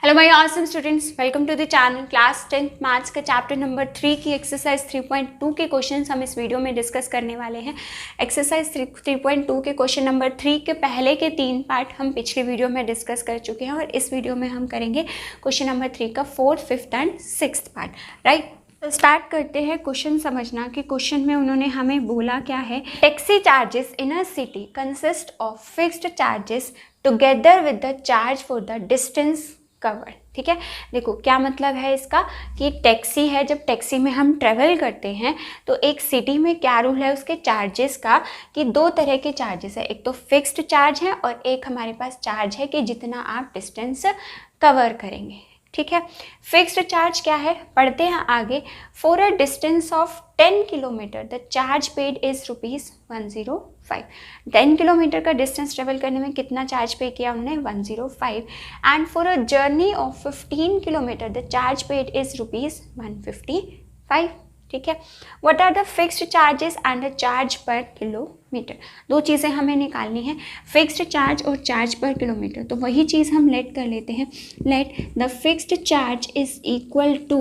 Hello my awesome students, welcome to the channel. Class 10th maths का chapter number 3 की exercise 3.2 के questions हम इस वीडियो में डिस्कस करने वाले हैं। एक्सरसाइज 3.2 के क्वेश्चन नंबर 3 के पहले के 3 पार्ट हम पिछले वीडियो में डिस्कस कर चुके हैं और इस वीडियो में हम करेंगे क्वेश्चन नंबर 3 का 4th, 5th and 6th part. Right, तो स्टार्ट करते हैं क्वेश्चन समझना कि क्वेश्चन में उन्होंने हमें बोला क्या है। Taxi charges in a city consist of fixed charges together with the charge for the distance cover. ठीक है, देखो क्या मतलब है इसका कि टैक्सी है, जब टैक्सी में हम ट्रेवल करते हैं तो एक सिटी में क्या रूल है उसके चार्जेस का कि दो तरह के चार्जेस है। एक तो फिक्स्ड चार्ज है और एक हमारे पास चार्ज है कि जितना आप डिस्टेंस कवर करेंगे। ठीक है, फिक्स्ड चार्ज क्या है पढ़ते हैं आगे। For a distance of 10 kilometre the charge paid is ₹105। 10 kilometre का डिस्टेंस ट्रेवल करने में कितना चार्ज पे किया उन्होंने? 105। And for a journey of 15 kilometre the charge paid is ₹155। ठीक है, what are the fixed charges and the charge per kilometre? दो चीज़ें हमें निकालनी है, फिक्स्ड चार्ज और चार्ज पर किलोमीटर। तो वही चीज़ हम लेट कर लेते हैं। Let the fixed charge is equal to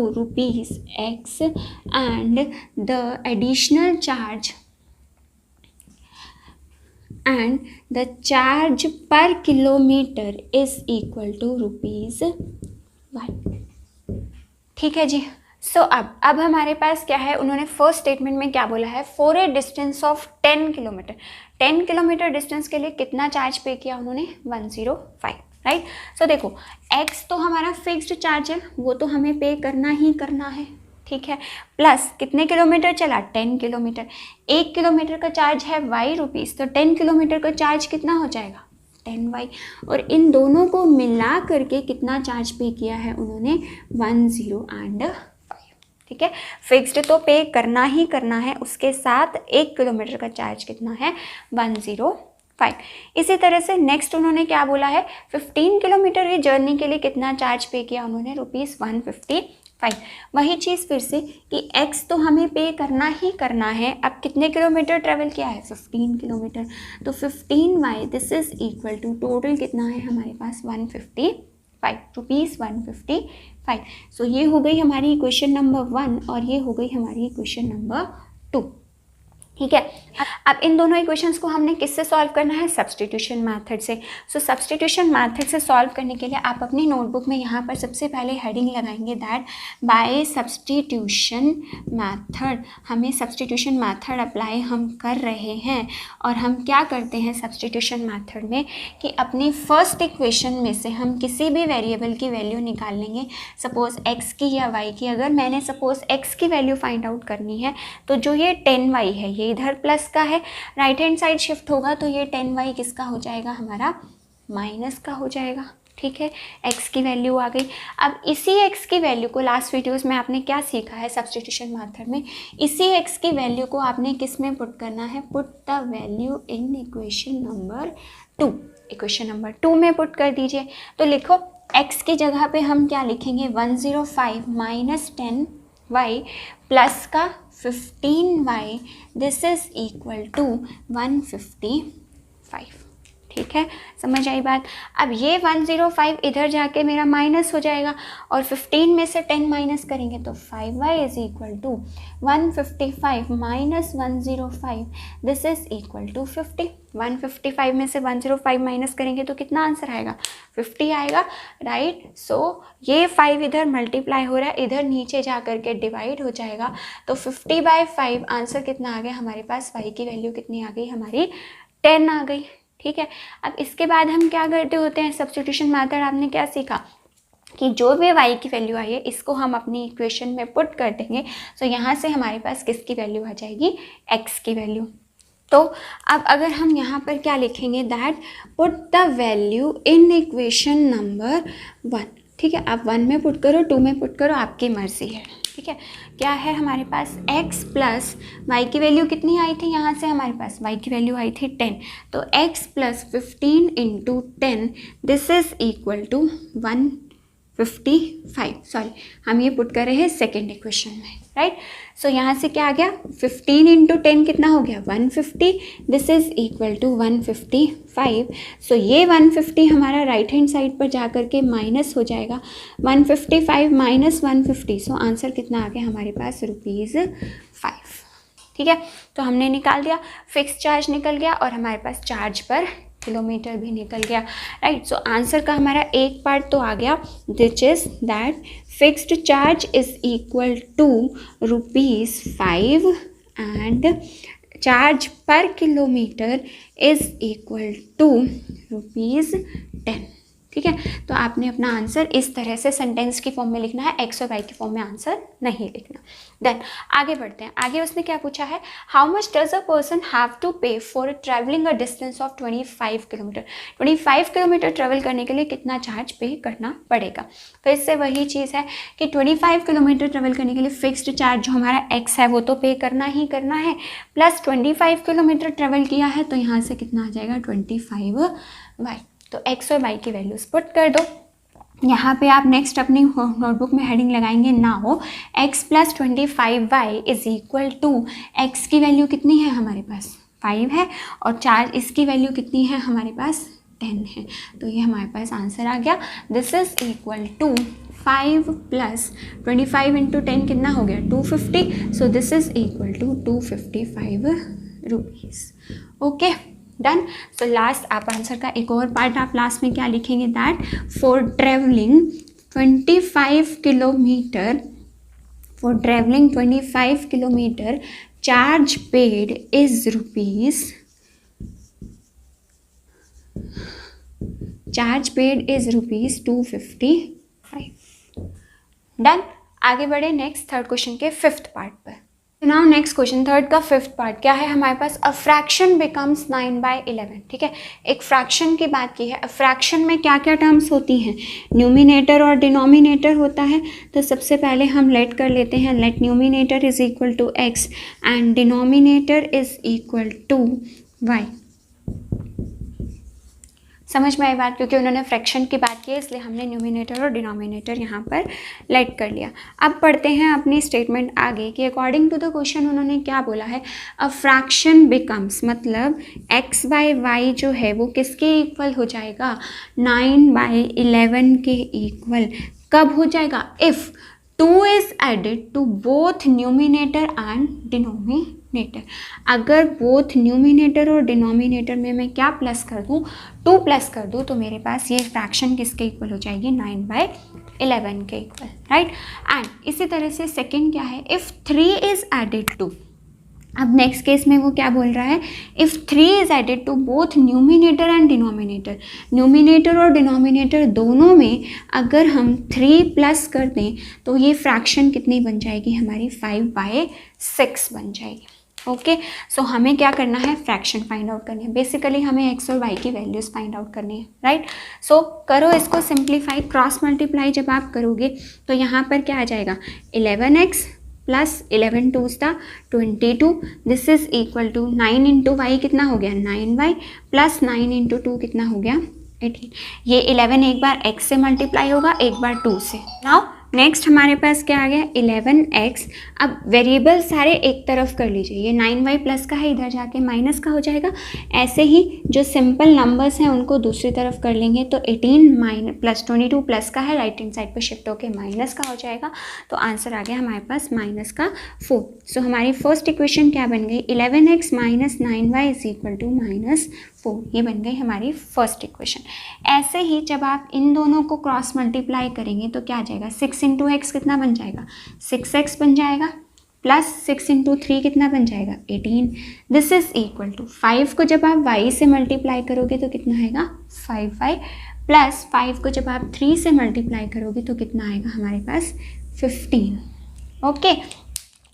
₹X and the additional charge and the charge per kilometer is equal to ₹1। ठीक है जी। सो अब हमारे पास क्या है, उन्होंने फर्स्ट स्टेटमेंट में क्या बोला है, for a distance of 10 kilometre. 10 kilometre distance के लिए कितना चार्ज पे किया उन्होंने? 105। राइट, सो देखो x तो हमारा फिक्स्ड चार्ज है, वो तो हमें पे करना ही करना है। ठीक है, प्लस कितने किलोमीटर चला? 10 किलोमीटर। 1 किलोमीटर का चार्ज है ₹Y, तो 10 किलोमीटर का चार्ज कितना हो जाएगा? 10Y। और इन दोनों को मिला करके कितना चार्ज पे किया है उन्होंने? 105। ठीक है, फिक्स्ड तो पे करना ही करना है, उसके साथ 1 किलोमीटर का चार्ज कितना है? 105। इसी तरह से नेक्स्ट उन्होंने क्या बोला है, 15 किलोमीटर की जर्नी के लिए कितना चार्ज पे किया उन्होंने? ₹155। वही चीज़ फिर से कि x तो हमें पे करना ही करना है। अब कितने किलोमीटर ट्रेवल किया है? 15 किलोमीटर। तो 15y this is equal to total कितना है हमारे पास? ₹155। सो ये हो गई हमारी इक्वेशन नंबर 1 और ये हो गई हमारी इक्वेशन नंबर 2। ठीक है, अब इन दोनों इक्वेशंस को हमने किससे सॉल्व करना है? सब्स्टिट्यूशन मेथड से। सो सब्स्टिट्यूशन मेथड से सॉल्व करने के लिए आप अपनी नोटबुक में यहाँ पर सबसे पहले हेडिंग लगाएंगे दैट बाय सब्स्टिट्यूशन मेथड। हमें सब्स्टिट्यूशन मेथड अप्लाई हम कर रहे हैं और हम क्या करते हैं सब्स्टिट्यूशन मेथड में कि अपनी फर्स्ट इक्वेशन में से हम किसी भी वेरिएबल की वैल्यू निकाल लेंगे। सपोज x की या y की, अगर मैंने सपोज x की वैल्यू फाइंड आउट करनी है तो जो ये 10y है ये इधर प्लस का है, राइट हैंड साइड शिफ्ट होगा तो ये 10y किसका हो जाएगा? हमारा माइनस का हो जाएगा। ठीक है, x की वैल्यू आ गई। अब इसी x की वैल्यू को लास्ट वीडियोस में आपने क्या सीखा है सब्स्टिट्यूशन मेथड में, इसी x की वैल्यू को आपने किस में पुट करना है? Put the value in equation number 2। Equation number 2 में पुट कर दीजिए। तो लिखो x की जगह पे हम क्या लिखेंगे? 105 माइनस 10y प्लस का 15y this is equal to 155। ठीक है, समझ आई बात? अब ये 105 इधर जाके मेरा माइनस हो जाएगा और 15 में से 10 माइनस करेंगे तो 5y is equal to 155 minus 105 this is equal to 50। 155 में से 105 माइनस करेंगे तो कितना आंसर आएगा? 50 आएगा। राइट, सो ये 5 इधर मल्टीप्लाई हो रहा है, इधर नीचे जा करके डिवाइड हो जाएगा। तो 50/5 आंसर कितना आ गया हमारे पास? y की वैल्यू कितनी आ गई हमारी? 10 आ गई। ठीक है, अब इसके बाद हम क्या करते होते हैं सब्स्टिट्यूशन मेथड, आपने क्या सीखा कि जो भी y की वैल्यू आई है इसको हम अपनी इक्वेशन में पुट कर देंगे। सो यहाँ से हमारे पास किसकी वैल्यू आ जाएगी? x की वैल्यू। तो अब अगर हम यहाँ पर क्या लिखेंगे that put the value in equation number 1। ठीक है, आप 1 में पुट करो, 2 में पुट करो, आपकी मर्जी है। ठीक है, क्या है हमारे पास? x प्लस y की वैल्यू कितनी आई थी? यहाँ से हमारे पास y की वैल्यू आई थी 10, तो x plus 15 into 10 this is equal to 1 55, sorry हम ये पुट कर रहे हैं सेकेंड इक्वेशन में, राइट। सो यहाँ से क्या आ गया, 15 इंटू 10 कितना हो गया 150, दिस इज इक्वल टू 155। सो ये 150 हमारा राइट हैंड साइड पर जा कर के माइनस हो जाएगा, 155 माइनस 150, सो आंसर कितना आ गया हमारे पास ₹5। ठीक है, तो हमने निकाल दिया, फिक्स चार्ज निकल गया और हमारे पास चार्ज पर किलोमीटर भी निकल गया, राइट। सो आंसर का हमारा एक पार्ट तो आ गया, which is that fixed charge is equal to ₹5 and charge per kilometre is equal to ₹10। ठीक है, तो आपने अपना आंसर इस तरह से सेंटेंस की फॉर्म में लिखना है, एक्स और वाई की फॉर्म में आंसर नहीं लिखना। देन आगे बढ़ते हैं, आगे उसने क्या पूछा है, how much does a person have to pay for travelling a distance of 25 kilometre. 25 kilometre travel करने के लिए कितना चार्ज पे करना पड़ेगा। फिर से वही चीज़ है कि 25 किलोमीटर ट्रैवल करने के लिए फिक्स्ड चार्ज जो हमारा एक्स है वो तो पे करना ही करना है, प्लस 25 किलोमीटर ट्रैवल किया है तो यहाँ से कितना आ जाएगा 25y। तो एक्स और वाई की वैल्यूज पुट कर दो। यहाँ पे आप नेक्स्ट अपनी नोटबुक में हेडिंग लगाएंगे now x plus 25y is equal to, x की वैल्यू कितनी है हमारे पास 5 है और चार्ज इसकी वैल्यू कितनी है हमारे पास 10 है, तो ये हमारे पास आंसर आ गया, this is equal to 5 plus 25 into 10 कितना हो गया 250, so this is equal to ₹255। Okay done. So last आप आंसर का एक और पार्ट आप लास्ट में क्या लिखेंगे, that for travelling 25 kilometre charge paid is ₹255। Done. आगे बढ़े नेक्स्ट थर्ड क्वेश्चन के फिफ्थ पार्ट पर। नाउ नेक्स्ट क्वेश्चन थर्ड का फिफ्थ पार्ट क्या है हमारे पास, अ फ्रैक्शन बिकम्स 9/11। ठीक है, एक फ्रैक्शन की बात की है। अ फ्रैक्शन में क्या क्या टर्म्स होती हैं, न्यूमिनेटर और डिनोमिनेटर होता है। तो सबसे पहले हम लेट कर लेते हैं, let numerator is equal to x and denominator is equal to y। समझ में आई बात, क्योंकि उन्होंने फ्रैक्शन की बात की है इसलिए हमने न्यूमिनेटर और डिनोमिनेटर यहाँ पर लेट कर लिया। अब पढ़ते हैं अपनी स्टेटमेंट आगे कि अकॉर्डिंग टू द क्वेश्चन उन्होंने क्या बोला है, अ फ्रैक्शन बिकम्स मतलब x/y जो है वो किसके इक्वल हो जाएगा 9/11 के इक्वल कब हो जाएगा, if 2 is added to both numerator and denominator. अगर बोथ न्यूमिनेटर और डिनोमिनेटर में मैं क्या प्लस कर दूँ 2 प्लस कर दूँ तो मेरे पास ये फ्रैक्शन किसके इक्वल हो जाएगी 9/11 के इक्वल, राइट। एंड इसी तरह से सेकेंड क्या है, इफ़ 3 इज एडेड टू, अब नेक्स्ट केस में वो क्या बोल रहा है, if 3 is added to both numerator and denominator, numerator और डिनोमिनेटर दोनों में अगर हम 3 प्लस कर दें तो ये फ्रैक्शन कितनी बन जाएगी हमारी 5/6 बन जाएगी। ओके, सो हमें क्या करना है, फ्रैक्शन फाइंड आउट करनी है। बेसिकली हमें एक्स और वाई की वैल्यूज़ फाइंड आउट करनी है, राइट। सो करो इसको सिंप्लीफाई, क्रॉस मल्टीप्लाई जब आप करोगे तो यहाँ पर क्या आ जाएगा 11x plus 11 2s 22, this is equal to 9 into y कितना हो गया 9y प्लस 9 इंटू 2 कितना हो गया 18। ये 11 एक बार x से मल्टीप्लाई होगा एक बार 2 से। नाउ नेक्स्ट हमारे पास क्या आ गया 11x। अब वेरिएबल सारे एक तरफ कर लीजिए, ये 9y प्लस का है इधर जाके माइनस का हो जाएगा। ऐसे ही जो सिंपल नंबर्स हैं उनको दूसरी तरफ कर लेंगे तो 18 प्लस 22 प्लस का है, राइट हैंड साइड पर शिफ्ट होके माइनस का हो जाएगा। तो आंसर आ गया हमारे पास -4। सो हमारी फर्स्ट इक्वेशन क्या बन गई 11x minus 9y is equal to -4। ये बन गई हमारी फर्स्ट इक्वेशन। ऐसे ही जब आप इन दोनों को क्रॉस मल्टीप्लाई करेंगे तो क्या आ जाएगा 6 इंटू एक्स कितना बन जाएगा 6x बन जाएगा, प्लस 6 इंटू 3 कितना बन जाएगा 18। दिस इज इक्वल टू 5 को जब आप y से मल्टीप्लाई करोगे तो कितना आएगा 5y, प्लस 5 को जब आप 3 से मल्टीप्लाई करोगे तो कितना आएगा हमारे पास 15। ओके,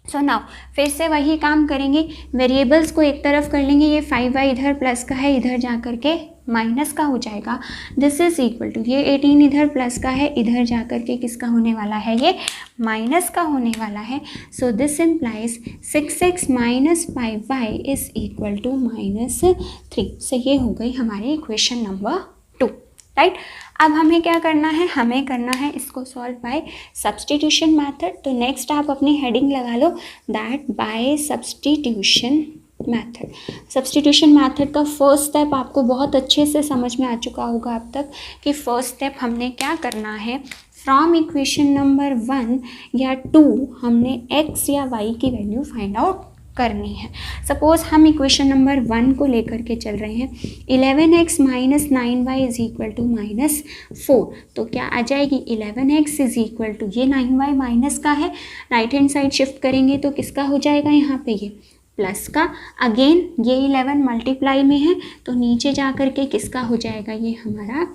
सो नाउ फिर से वही काम करेंगे, वेरिएबल्स को एक तरफ कर लेंगे, ये 5y इधर प्लस का है इधर जा कर के माइनस का हो जाएगा। दिस इज इक्वल टू ये 18 इधर प्लस का है इधर जा कर के किसका होने वाला है ये माइनस का होने वाला है। So this implies 6x minus 5y is equal to -3। So ये हो गई हमारी इक्वेशन नंबर 2, राइट। अब हमें क्या करना है, हमें करना है इसको सॉल्व बाय सब्स्टिट्यूशन मेथड। तो नेक्स्ट आप अपनी हेडिंग लगा लो that by substitution method. Substitution method का फर्स्ट स्टेप आपको बहुत अच्छे से समझ में आ चुका होगा अब तक कि फर्स्ट स्टेप हमने क्या करना है, फ्रॉम इक्वेशन नंबर 1 या 2 हमने x या y की वैल्यू फाइंड आउट करनी है। सपोज हम इक्वेशन नंबर 1 को लेकर के चल रहे हैं, 11x minus 9y is equal to -4। तो क्या आ जाएगी, 11x इज इक्वल टू, ये 9y माइनस का है, राइट हैंड साइड शिफ्ट करेंगे तो किसका हो जाएगा, यहाँ पे ये प्लस का, अगेन ये 11 मल्टीप्लाई में है तो नीचे जा कर के किसका हो जाएगा, ये हमारा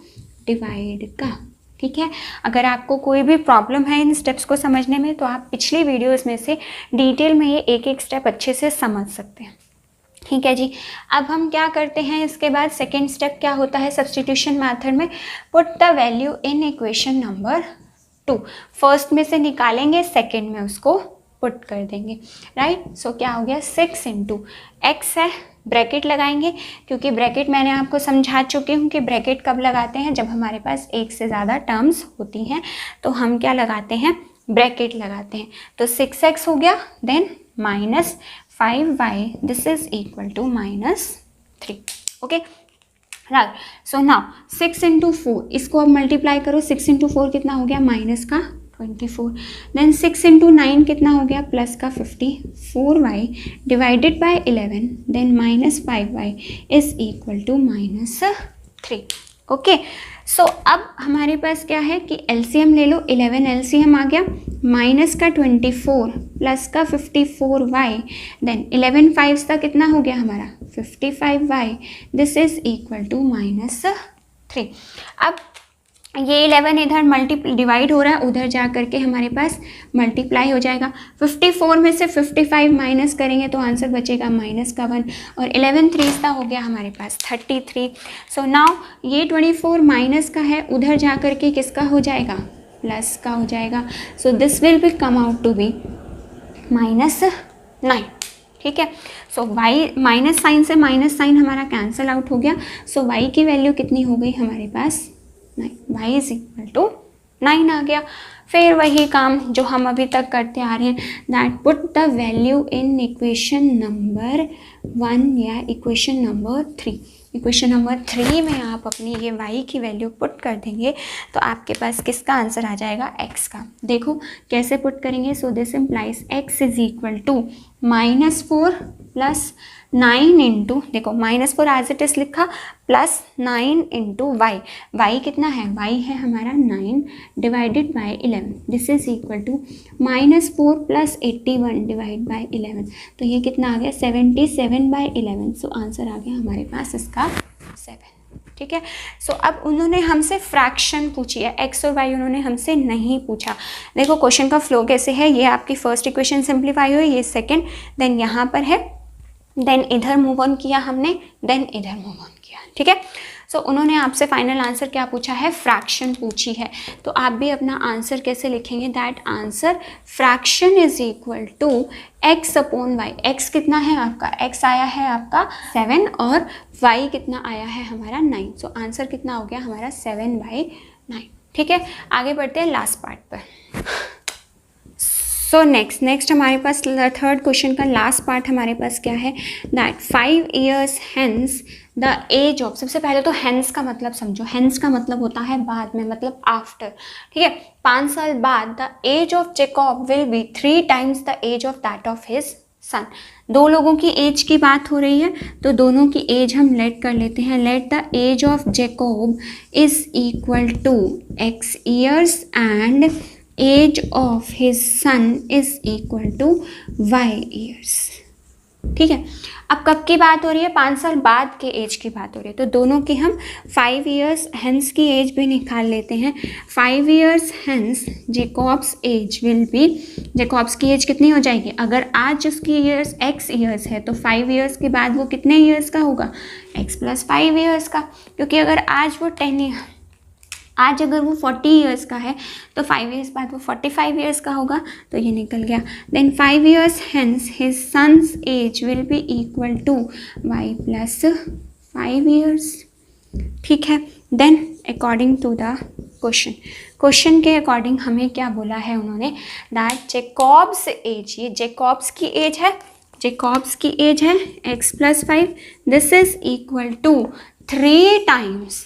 डिवाइड का। ठीक है, अगर आपको कोई भी प्रॉब्लम है इन स्टेप्स को समझने में तो आप पिछली वीडियोस में से डिटेल में ये एक एक स्टेप अच्छे से समझ सकते हैं। ठीक है जी, अब हम क्या करते हैं, इसके बाद सेकेंड स्टेप क्या होता है सब्स्टिट्यूशन मेथड में, put the value in equation number 2। First में से निकालेंगे, सेकेंड में उसको पुट कर देंगे, राइट। सो क्या हो गया, 6 इंटू एक्स है, ब्रैकेट लगाएंगे क्योंकि ब्रैकेट मैंने आपको समझा चुकी हूँ कि ब्रैकेट कब लगाते हैं, जब हमारे पास एक से ज़्यादा टर्म्स होती हैं तो हम क्या लगाते हैं, ब्रैकेट लगाते हैं। तो 6x हो गया, then minus 5y, this is equal to -3। Okay right. So now 6 into 4, इसको अब मल्टीप्लाई करो, 6 इंटू 4 कितना हो गया, माइनस का 24, देन 6 इंटू 9 कितना हो गया, प्लस का 54y divided by 11, then -5y is equal to -3। Okay, so अब हमारे पास क्या है कि एलसीएम ले लो, 11 एलसीएम आ गया, माइनस का 24 प्लस का 54y, देन 11 5 का कितना हो गया हमारा 55y, this is equal to -3। अब ये 11 इधर डिवाइड हो रहा है, उधर जा करके हमारे पास मल्टीप्लाई हो जाएगा। 54 में से 55 माइनस करेंगे तो आंसर बचेगा -1, और 11 3 का हो गया हमारे पास 33। सो नाउ ये 24 माइनस का है, उधर जा करके किसका हो जाएगा, प्लस का हो जाएगा। So this will be come out to be -9। ठीक है, सो y माइनस साइन से माइनस साइन हमारा कैंसिल आउट हो गया। सो y की वैल्यू कितनी हो गई हमारे पास, 9, y इज इक्वल टू 9 आ गया। फिर वही काम जो हम अभी तक करते आ रहे हैं, that put the value in equation number 1 या इक्वेशन नंबर 3। इक्वेशन नंबर 3 में आप अपनी ये y की वैल्यू पुट कर देंगे तो आपके पास किसका आंसर आ जाएगा, x का। देखो कैसे पुट करेंगे, so this implies x is equal to -4 plus 9 into, देखो -4 एज इट इज लिखा, प्लस 9 इंटू वाई। वाई कितना है, वाई है हमारा 9 divided by 11, this is equal to -4 plus 81 divide by 11। तो ये कितना आ गया 77/11। सो आंसर आ गया हमारे पास इसका 7। ठीक है, सो अब उन्होंने हमसे फ्रैक्शन पूछी है, एक्स और वाई उन्होंने हमसे नहीं पूछा। देखो क्वेश्चन का फ्लो कैसे है, ये आपकी फर्स्ट इक्वेशन सिंप्लीफाई हुई, ये सेकेंड, देन यहाँ पर है, देन इधर मूव ऑन किया हमने, देन इधर मूव ऑन किया। ठीक है, सो उन्होंने आपसे फाइनल आंसर क्या पूछा है, फ्रैक्शन पूछी है। तो आप भी अपना आंसर कैसे लिखेंगे, that answer fraction is equal to x upon y. x कितना है आपका, x आया है आपका 7 और y कितना आया है हमारा 9। सो आंसर कितना हो गया हमारा 7/9। ठीक है, आगे बढ़ते हैं लास्ट पार्ट पर। सो नेक्स्ट हमारे पास थर्ड क्वेश्चन का लास्ट पार्ट हमारे पास क्या है, that 5 years hence the age of, सबसे पहले तो हैंस का मतलब समझो, हैंस का मतलब होता है बाद में, मतलब आफ्टर। ठीक है, 5 साल बाद the age of Jacob will be 3 times the age of that of his son. दो लोगों की एज की बात हो रही है तो दोनों की एज हम लेट कर लेते हैं, let the age of Jacob is equal to x years and age of his son is equal to y years। ठीक है, अब कब की बात हो रही है, 5 साल बाद के एज की बात हो रही है, तो दोनों की हम 5 years हेंस की एज भी निकाल लेते हैं। 5 years hence Jacob's age will be, Jacob's की एज कितनी हो जाएगी, अगर आज उसकी ईयर्स x years है तो 5 years के बाद वो कितने ईयर्स का होगा, x + 5 years का, क्योंकि अगर आज वो आज अगर वो 40 years का है तो 5 years बाद वो 45 years का होगा, तो ये निकल गया। Then 5 years hence his son's age will be equal to y + 5 years। ठीक है, देन अकॉर्डिंग टू द क्वेश्चन के अकॉर्डिंग हमें क्या बोला है उन्होंने, दैट जेकॉब्स एज, ये जेकॉब्स की एज है, जेकॉब्स की एज है x+5, this is equal to 3 times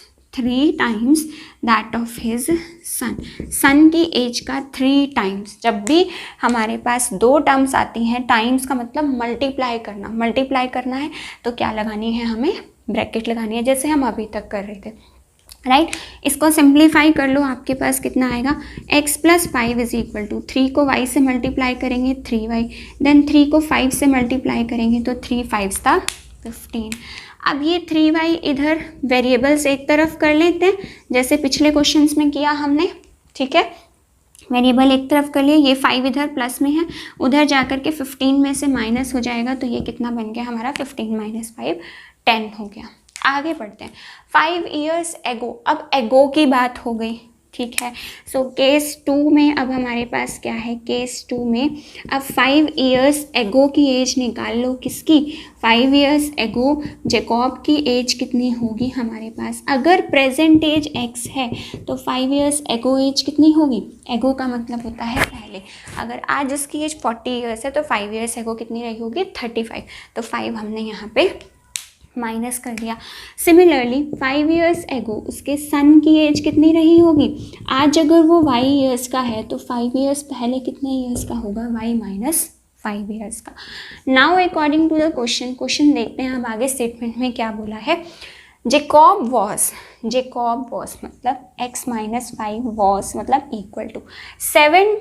that of his son की एज का 3 टाइम्स। जब भी हमारे पास 2 टर्म्स आती हैं, टाइम्स का मतलब मल्टीप्लाई करना है, तो क्या लगानी है, हमें ब्रैकेट लगानी है, जैसे हम अभी तक कर रहे थे, राइट। इसको सिंप्लीफाई कर लो, आपके पास कितना आएगा, x+5 इज इक्वल टू 3 को y से मल्टीप्लाई करेंगे 3y, देन 3 को 5 से मल्टीप्लाई करेंगे तो 3 5 था 15। अब ये 3y इधर वेरिएबल्स एक तरफ कर लेते हैं, जैसे पिछले क्वेश्चंस में किया हमने, ठीक है। वेरिएबल एक तरफ कर लिए, ये 5 इधर प्लस में है, उधर जाकर के 15 में से माइनस हो जाएगा, तो ये कितना बन गया हमारा, 15 - 5 10 हो गया। आगे बढ़ते हैं, 5 years ago, अब एगो की बात हो गई, ठीक है। सो केस 2 में अब हमारे पास क्या है, केस 2 में अब 5 years ago की एज निकाल लो, किसकी, 5 years ago जेकॉब की एज कितनी होगी हमारे पास, अगर प्रेजेंट एज x है तो 5 years ago एज कितनी होगी, एगो का मतलब होता है पहले, अगर आज उसकी एज 40 years है तो 5 years ago कितनी रही होगी, 35, तो 5 हमने यहाँ पे माइनस कर दिया। सिमिलरली 5 years ago उसके सन की एज कितनी रही होगी, आज अगर वो y years का है तो 5 years पहले कितने years का होगा, y - 5 years का। Now according to the question देखते हैं अब आगे स्टेटमेंट में क्या बोला है। जेकॉब वॉज मतलब x - 5 वॉज मतलब equal to 7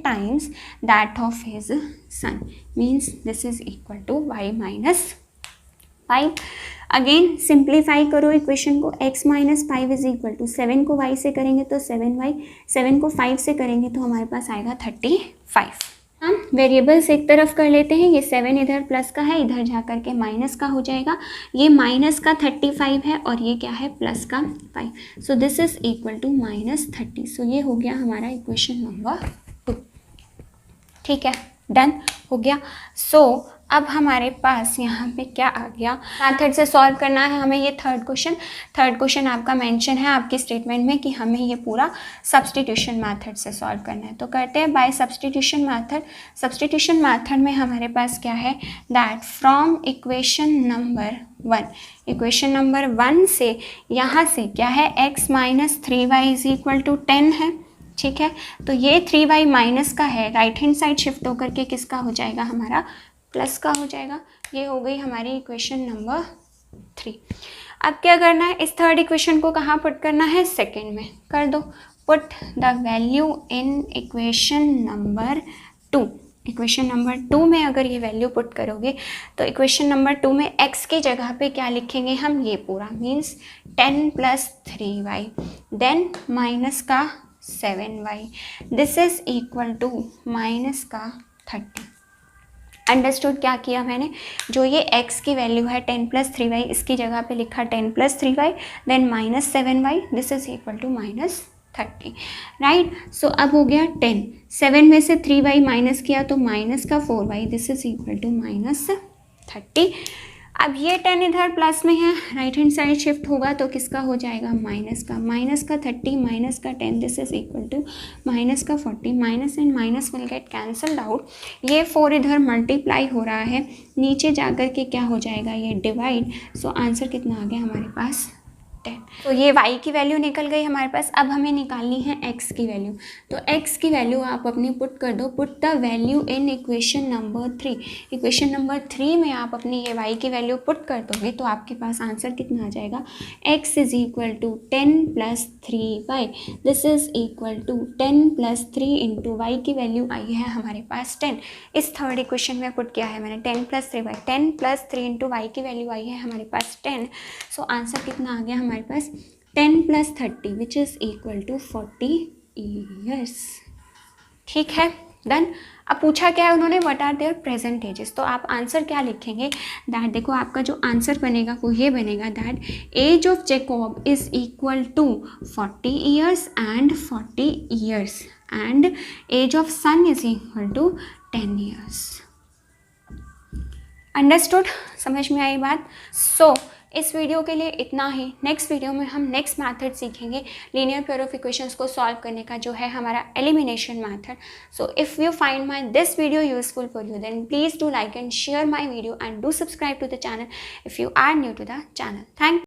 times that of his son, means this is equal to y - 5। Again simplify करो इक्वेशन को, x - 5 इज इक्वल टू 7 को y से करेंगे तो 7y, 7 को 5 से करेंगे तो हमारे पास आएगा 35। हम वेरिएबल्स एक तरफ कर लेते हैं, ये 7 इधर प्लस का है, इधर जा करके माइनस का हो जाएगा, ये माइनस का 35 है और ये क्या है, प्लस का 5, so this is equal to -30। So ये हो गया हमारा इक्वेशन नंबर 2, ठीक है, डन हो गया। सो अब हमारे पास यहाँ पे क्या आ गया, मेथड से सॉल्व करना है हमें ये थर्ड क्वेश्चन आपका मेंशन है आपकी स्टेटमेंट में कि हमें ये पूरा सब्स्टिट्यूशन मेथड से सॉल्व करना है, तो करते हैं बाय सब्स्टिट्यूशन मेथड में हमारे पास क्या है, दैट फ्रॉम इक्वेशन नंबर 1 से यहाँ से क्या है, x - 3y is equal to 10 है, ठीक है। तो ये 3y माइनस का है, राइट हैंड साइड शिफ्ट होकर के किसका हो जाएगा, हमारा प्लस का हो जाएगा। ये हो गई हमारी इक्वेशन नंबर 3। अब क्या करना है, इस थर्ड इक्वेशन को कहाँ पुट करना है, सेकंड में कर दो, put the value in equation number 2। Equation number 2 में अगर ये वैल्यू पुट करोगे तो इक्वेशन नंबर 2 में x की जगह पे क्या लिखेंगे हम, ये पूरा मीन्स 10 + 3y, देन माइनस का 7y, this is equal to minus का 30। अंडरस्टूड क्या किया मैंने, जो ये x की वैल्यू है 10 + 3y, इसकी जगह पे लिखा 10 + 3y, then -7y, this is equal to -30, right. So अब हो गया 10, 7 में से 3y माइनस किया तो माइनस का 4y, this is equal to -30। अब ये 10 इधर प्लस में है, राइट हैंड साइड शिफ्ट होगा तो किसका हो जाएगा, माइनस का 30 माइनस का 10, this is equal to -40, minus and minus will get cancelled out, ये 4 इधर मल्टीप्लाई हो रहा है, नीचे जाकर के क्या हो जाएगा, ये डिवाइड, सो आंसर कितना आ गया हमारे पास 10। तो ये y की वैल्यू निकल गई हमारे पास। अब हमें निकालनी है x की वैल्यू, तो x की वैल्यू आप अपनी पुट कर दो, put the value in equation number 3। Equation number 3 में आप अपनी ये y की वैल्यू पुट कर दोगे तो आपके पास आंसर कितना आ जाएगा, x is equal to 10 + 3y, this is equal to 10 + 3 into y की वैल्यू आई है हमारे पास 10। इस थर्ड इक्वेशन में पुट किया है मैंने 10 + 3y, 10 + 3 इंटू y की वैल्यू आई है हमारे पास 10। सो आंसर कितना आ गया हमारे पास 10 + 30 which is equal to 40 years, ठीक है, डन। अब पूछा क्या है उन्होंने, what are their present ages, तो आप आंसर क्या लिखेंगे, दैट देखो आपका जो आंसर बनेगा वो ये बनेगा, that age of Jacob is equal to 40 years and 40 years and age of son is equal to 10 years. Understood, समझ में आई बात। सो इस वीडियो के लिए इतना ही। नेक्स्ट वीडियो में हम नेक्स्ट मैथड सीखेंगे लीनियर पेयर ऑफ इक्वेशंस को सॉल्व करने का, जो है हमारा elimination method. So if you find my this video useful for you, then please do like and share my video and do subscribe to the channel if you are new to the channel. Thank you.